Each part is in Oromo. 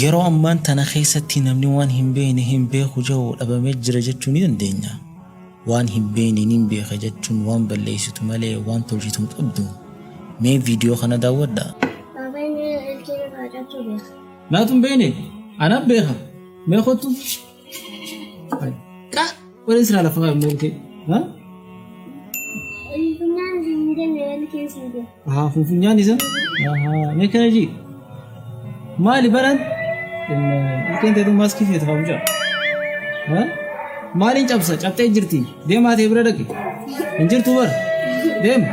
yeroo ammaan tana keessatti namni waan hin beeku jiru dhabamee jira jechuun ni dandeenya. Waan hin beeka jechuun waan balleessitu malee waan tolchitu hin qabdu. Mee viidiyoo kana daawwadhaa. Naatun beene ana beeka mee kottu ka wala isra la faga mulke ha funfunyaan isa mee kana ji maali baran kente du maski fe tafamuja ha maalin cabsa cabtee jirti deemaatee bira dhaqi injirtu bar deem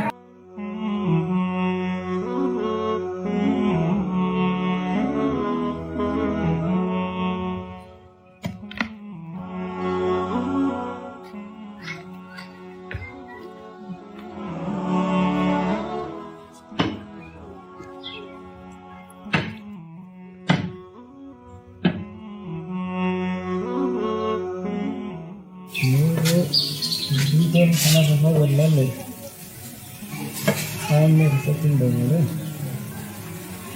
Ini kana sama wallahi kami sesuatu dulu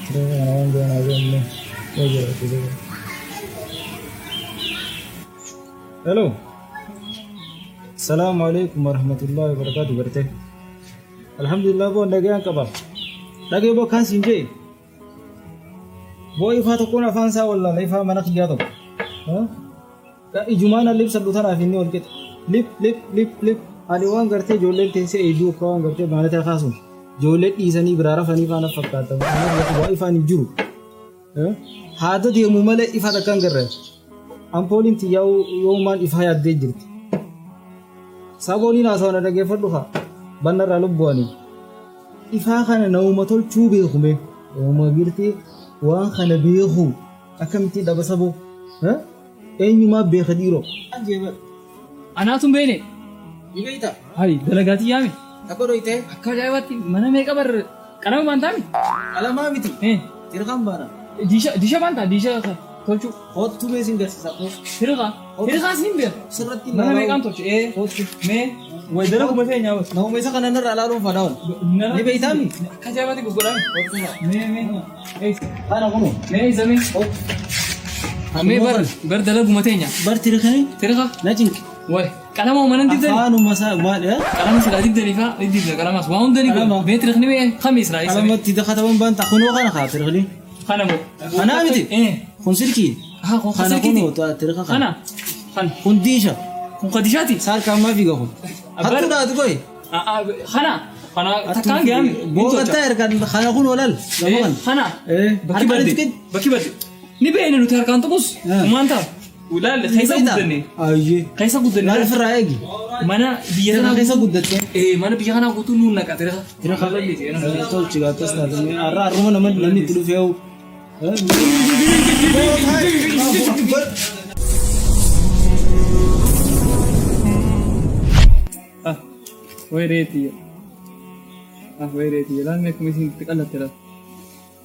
terus orang dia nak ni aja gitu. Hello, Assalamualaikum warahmatullahi wabarakatuh berarti. Alhamdulillah bo lagi yang kabar. Lagi bo kan sinje. Bo ifa to kuna fansa wallahi ifa mana kiya to. Ka ijumana lip salutan afini olke lip ani waan gartee ijoolleen teessee eeyyuu akka waan gartee maalata kaasu ijoollee dhiisanii biraa rafanii faana fakkaata waan ifaan hin jiru haada deemu malee ifa takkaan garre ampooliin xiyyaa'u yoomaan ifaa yaaddee jirti sabooniin haasawaan dhageeffadhu haa bannarraa lubbu'anii ifaa kana nauma tolchuu beekume nauma girtee waan kana beeku akkamitti dhaba saboo eenyumaa beeka dhiiroo anaatun beene Ibeita. Hai, delegati yami. Aku dah itu. Akka jawati mana mereka karena mantami. Alama miti. Tirakam bara. Disha banta, disha tolchu. Hot tu mesin gas satu. Tiraka simbil. Serati mana mereka tolchu. Hot me. Wai dara kuma sai nyawa. Nahu mesa kana nar alalun fadaun. Ibeita mi. Akka jawati guguran. Me. Ana kono. Me zami. Me bar dalagu matenya. Bar tiraka. Najin. Wai. Kalama mana tidak? Anu masa mal ya? Kalama sudah tidak nih pak, tidak kalama. Wah udah nih. Betul kan nih khamis rais. Kalama tidak kata bang takuno kan khatir kali. Kana bu. Kana miti. Konsirki. Konsirki. Kana kono tu tiraka. Kana. Kondisha. Kondishati. Sar kama figa ko. Hatu dah tu koi. Kana. Kana takkan gam. Boga tayar kan kana kono walal. Kana. Baki berdi. Ni bener lu tayar kan tu bos. Mantap. Ulal kaisa gudane aye kaisa gudane mal faraegi mana biya kana kaisa gudate mana biya kana gutu nuna ka tira khalli tol chiga tasna dum arra aruma naman lani tulu feu ويريتي ويريتي لا ما كويسين تقلت ترى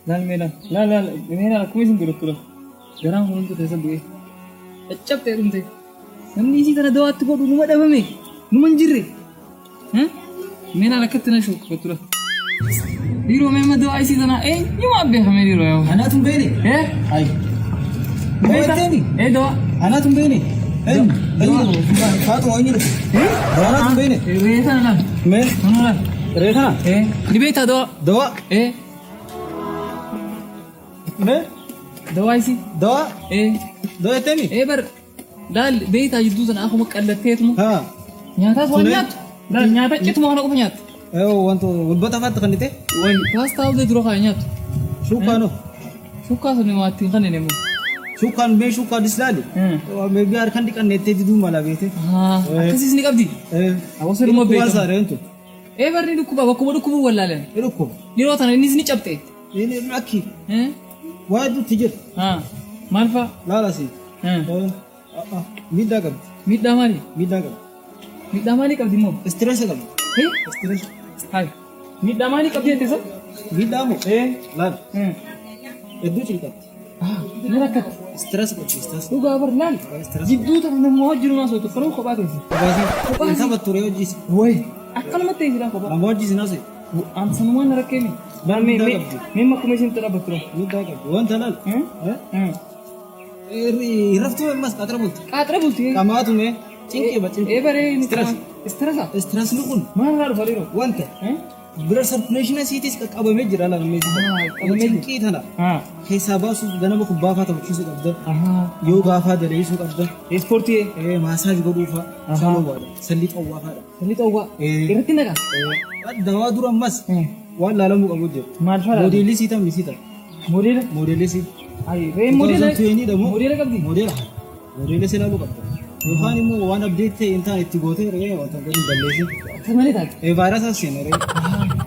لا مينا كويسين تقول جرام هون تسبوي Acap terus nanti. Namni isi tanah doa tu kau rumah dah bami, rumah jirre. Mana nak ketena syuk betul. Di rumah memang doa isi tanah. Ni apa kami di rumah? Anak tu bini. Ay. Doa. Anak tu bini. Fatu ini. Anak tu bini. Resa lah. Me. Mana lah? Resa. Di beta doa. Doa. Me. Doa isi. Doa. Doa temi. Bar. Dal beta jidu tanah aku makan letet mu. Nyata tu nyat. Dal nyata itu mau nak nyat. Wantu ulbata fat kan itu? Woi, pas tahu dia dulu kayaknya. Sukano. Suka sini mati kan ini mu. Sukan me suka dislali. Me biar kan di kan nete di rumah lagi itu. Kasih sini kabdi. Aku sering mau beta. Kuasa rentu. Bar ni duku bawa kubu wala len. Duku. Ni rotan ini sini capte. Ini laki. Wadu tijer. Malfa. Lala sih. Mida kam. Mida mari. Mida mari kabdi mu. Stress kam. Stress. Hai. Mida mari kabdi ente sab. Mida mu. Lal. Itu cerita. Nerakat. Stress kam. Stress. Tu gabar lal. Jiddu tak nak mau jiru masuk tu. Kalau kau bagai sih. Bagai. Entah betul ya jis. Woi. Akal mati sih lah kau. Mau jis nasi. Am semua nerakeli. Bal me makuma isin tara batro. Middaa qabdi. Wanta laal. Raftuu ammas qaxara bulti. Qaxara bulti. Qamaatu mee cinqee bacinqee. Bare Stress. stressa. Stress kun Maal haa dhufariiro? wanta blood circulation asiitis qaqqabamee jira laal qabamee cinqii tana keessaa baasuuf ganama kubbaa fa'aa taphachiisuu qabda. Yoo gaafaa daleessuu qabda. Ispoortii. Maasaaj godhuufa. Saloo waadha. Salli xawwaa fa'aadha. Salli xawwaa. Irratti naqa. Dawaa dura ammas waan laalamuu qabu jiru. Maal fa'aadha? Moodeelli sii tamni sii ta'a. Modeela. Moodeelli sii. Ay, ree modeela. Modeela qabdi. Modeela. Modeela si laaluu qabda. Yookaan immoo waan abdeet ta'e intaan itti gootee ree wanta godhin balleessi. Akka malee taate. Vaayirasii seena ree.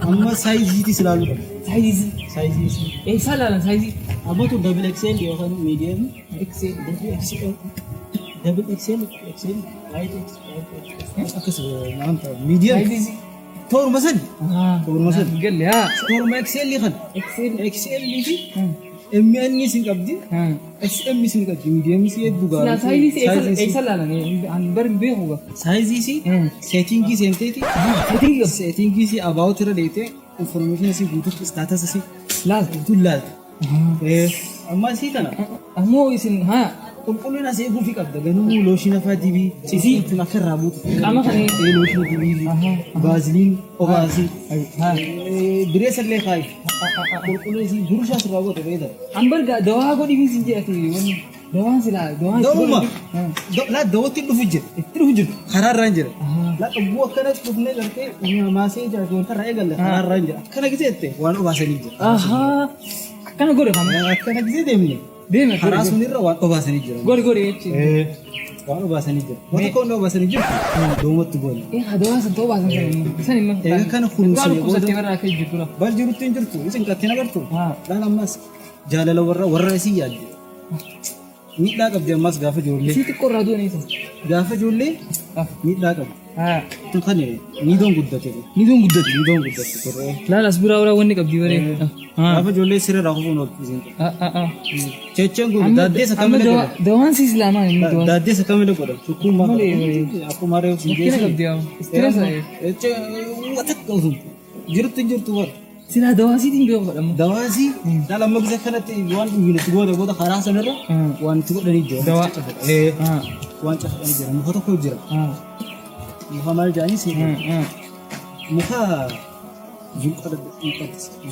Amma saayiziitis ilaaluu qabda. Saayizii. Saayizii. Isaa laalan saayizii. Abbatu double XL yookaan medium XL double XL light XL akkasuma maanta medium Saayizii. tooruma sadi tooruma sadi Galle haa. tooruma XL kan XL fi MN sin qabdi SM sin qabdi medium si hedduu Sila gaara saayizii isaa laalan. An bar beeku ga. saayizii si settingii seemteeti settingii si about irra deete information si guutuuf status si Laal. guutuu laata amma si kana Ammoo isin haa. qulqullina see guufi qabda ganuu looshina faa dibii sisii tun akka irraa buutu Qaama kanii. looshina dibii baaziliin obaasii Haa. bireessallee kaayi qulqullina isii gurushaas irraa goote beeda An bar dawaa godhiin sin jedhati wanni. Dawaan silaa dawaan. dawuma laa dawatti dhufu jira Itti dhufu jiru. karaa irraan jira laa qabbuu akkanas dhufnee gartee maasee jira wanta irraa eegalle karaa irraan jira akkana giseette waan obaasanii jira Ahaa. Akkana godhe fama. akkana gisee deemne Deeme. karaa sunirra waan obaasanii jira Godhe jechuudha. waan obaasanii jira wanta koon obaasanii jiru doomatti goone Dawaa san ta'uu baasan kan inni. Isan immoo. eega kana kunuunsine Gaal qusattee barraa akka jirtu dha. bal jirutti hin jirtu isin qattee nagartu Haa. dhaan ammas jaalala warra isii yaadde miidhaa qabdi ammas gaafa ijoollee Isii xiqqoo irraa du'anii isa. gaafa ijoollee miidhaa qabdi Haa. tun kan niidoon guddate Niidoon guddate. niidoon guddate turre Laalas biraa biraa wanni qabdi baree. gaafa ijoollee sirriirraa kufuun ol isin checheen kun daaddeessa Amma kamilee godhan dawaan siis laamaa inni dawaan. daaddeessa kamilee godhan sukkuummaa Malee. akkuma reefu sin Rakkina qabdi yaa. Istiresa. wata qabdu jirtu hin jirtu war Silaa dawaa siitiin beeku godhamu. dawaasii dhala amma bisa kanatti waan dhuginatti booda karaa sanarra waan itti godhanii jira Dawaa. waan cafaqanii jira muka tokko jira muka maal jedhanii si muka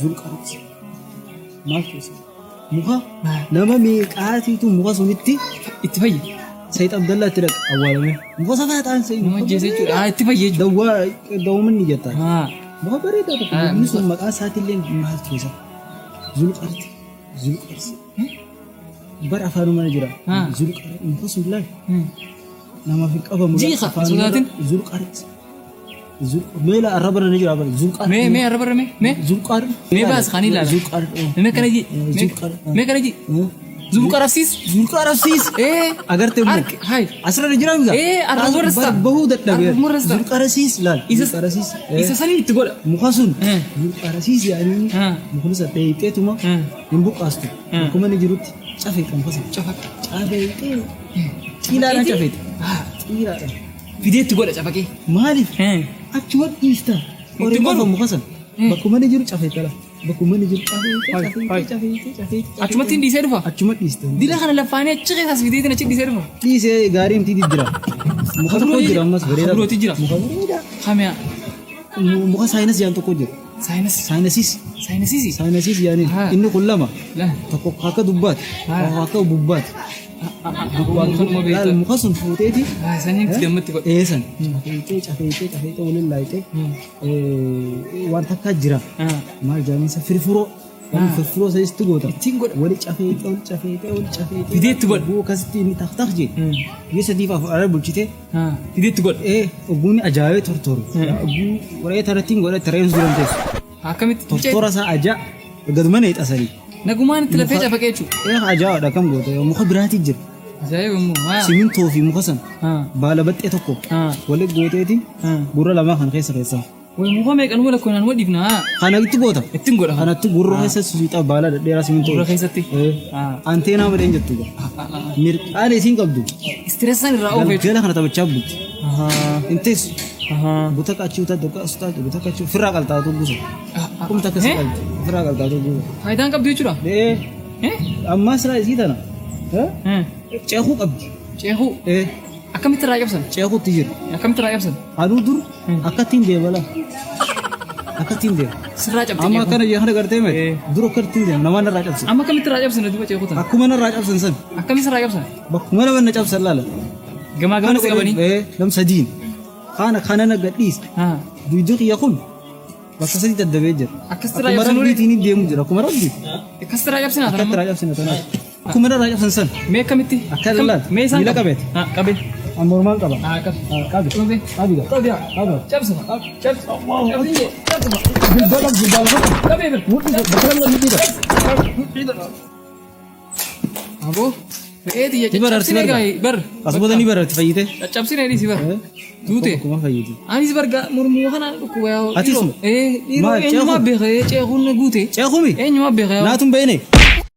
zulqarati maal keessa muka nama meeqaatiitu muka sunitti Itti fayyadu. Sayid Abdallaa itti dhaqa awwaalame muka safaa ta'an sayid Nama jeessa jechuudha. Itti fayyadu. dawwaamanni jettaa Haa. muka bareedaa tokko inni sun maqaa isaatillee maal keessa zulqarti bara afaanuma jira zulqarti muka sun laal namaaf hin qabamu Jiika, sodaatin. zulqarti meela arrabana ni jira bara zulqarti Mee arraba mee. zulqarti Mee baas kan ilaala. zulqarti Mee kana ji. Mee kana ji. Zulqarafsiis. zulqarafsiis agarte mu Hai. asirra jira biga arrabarasta. bahuu dadhabe Arrabarasta. zulqarasiis laal zulqarasiis Isa sanii itti godha. muka sun zulqarasiis yaanii mukni isa dheeyxeetuma hin buqqaastu akkuma ni jirutti cafee kan fasa cafee xiilaadhaan cafeeti xiilaadhaan Fidee itti godha cafaqee. maaliif achuma dhiista horii qofa muka san bakkuma ni jiru cafee tala bakkuma ni jiru cafee Achumatti hin dhiisee dhufa. achuma dhiista Dila kana lafaanii achi keessas fideetiin achi dhiisee dhufa. dhiisee gaarii miti jira muka tokko jira ammas bareedaa Fuulooti jira. muka bareedaa Kamiyaa. muka saayinas yaan tokko jira saayinasiis Saayinasiisi. yaaniin Haa. inni kun lama Laa. tokko akka dubbaati tokko akka bubbaati laal muka sun fuuteeti Sanii itti gammatti godha. dheesan cafeetee waliin laayitee waan takka jira maal jedhaniisa firfiroo firfiroo sadiisti goota Ittiin godha. wali cafeetee Fidee itti godha. buu akkasitti inni tak jee biyya sadiif afur bulchite Fidee itti godha. ogguunni ajaa'ibee tortoru ogguu waree tarattiin godha tareen duran teessu Akkamitti. tortora isaa ajaa gaduma neexasanii Nagumaan itti lafee cafaqee jechuudha. ajaa'aadha kam goota muka biraatii jira Ajaa'iba immoo. simintoo fi muka san baala baxxee tokko wali gooteeti gurra lamaa kan keessa Wayi muka meeqan wala konaan wadhiifna. kana itti goota Ittiin godha. kanatti gurra keessa suuta baala dheeraa simintoo Gurra keessatti. anteenaa madeen jettu mirqaan isiin qabdu Istireessaan irraa oofee. galgala kana taphachaa bulti intees buta qachuu ta dokka asutaa buta qachuu firraa qaltaatu buusa kumta akkasii qalti ofirraa gargaaru jiru. Faayidaan qabdu jechuudha. Amma sira isii tana ceekuu qabdi. Ceekuu akkamitti irraa cabsan? Ceekuutti jira. Akkamitti irraa cabsan? Aduu dur akkattiin deebala. Akkattiin deema. Sirraa cabse. Amma akkana jechuudha gartee mee dur akkattiin deema namaan irraa cabsan. Amma akkamitti irraa cabsan duuba ceekuu tana? Akkuma irraa cabsan san. Akkamitti irraa cabsan? Bakkuma nama na cabsan laala. Gamaa gamana qabanii. Nam sadiin. Kana na gadhiis. Duuduu qiyya kun bakka sadii daddabee jira. Akkasitti irraa cabsan nuuri. Akkuma rabbiitiin deemu jira. Akkuma rabbii. Akkasitti irraa cabsan haa Akkatti irraa cabsan tana. Akkuma irraa cabsan san. Mee akkamitti? Akka laal. Mee isaan miila qabeeti. Qabee. Amormaan qaba. Qabe. Qabe. Qabe. Qabe. Qabe. Cabsan. Cabsan. Cabsan. Guddaa guddaa. Qabe. Bakka nama mudhiidha. Abo. Re'eeti ya Bararsi cabsine gaay bar. Asboota ni bararti fayyite. Cabsine ni si bar. Duute. Kuma fayyite. Anis barga murmuu kanaan dhukkuba yaa. Atis Eenyuma beekee ceekuun guute. Ceekumi. Eenyuma beekee. Naatun beene.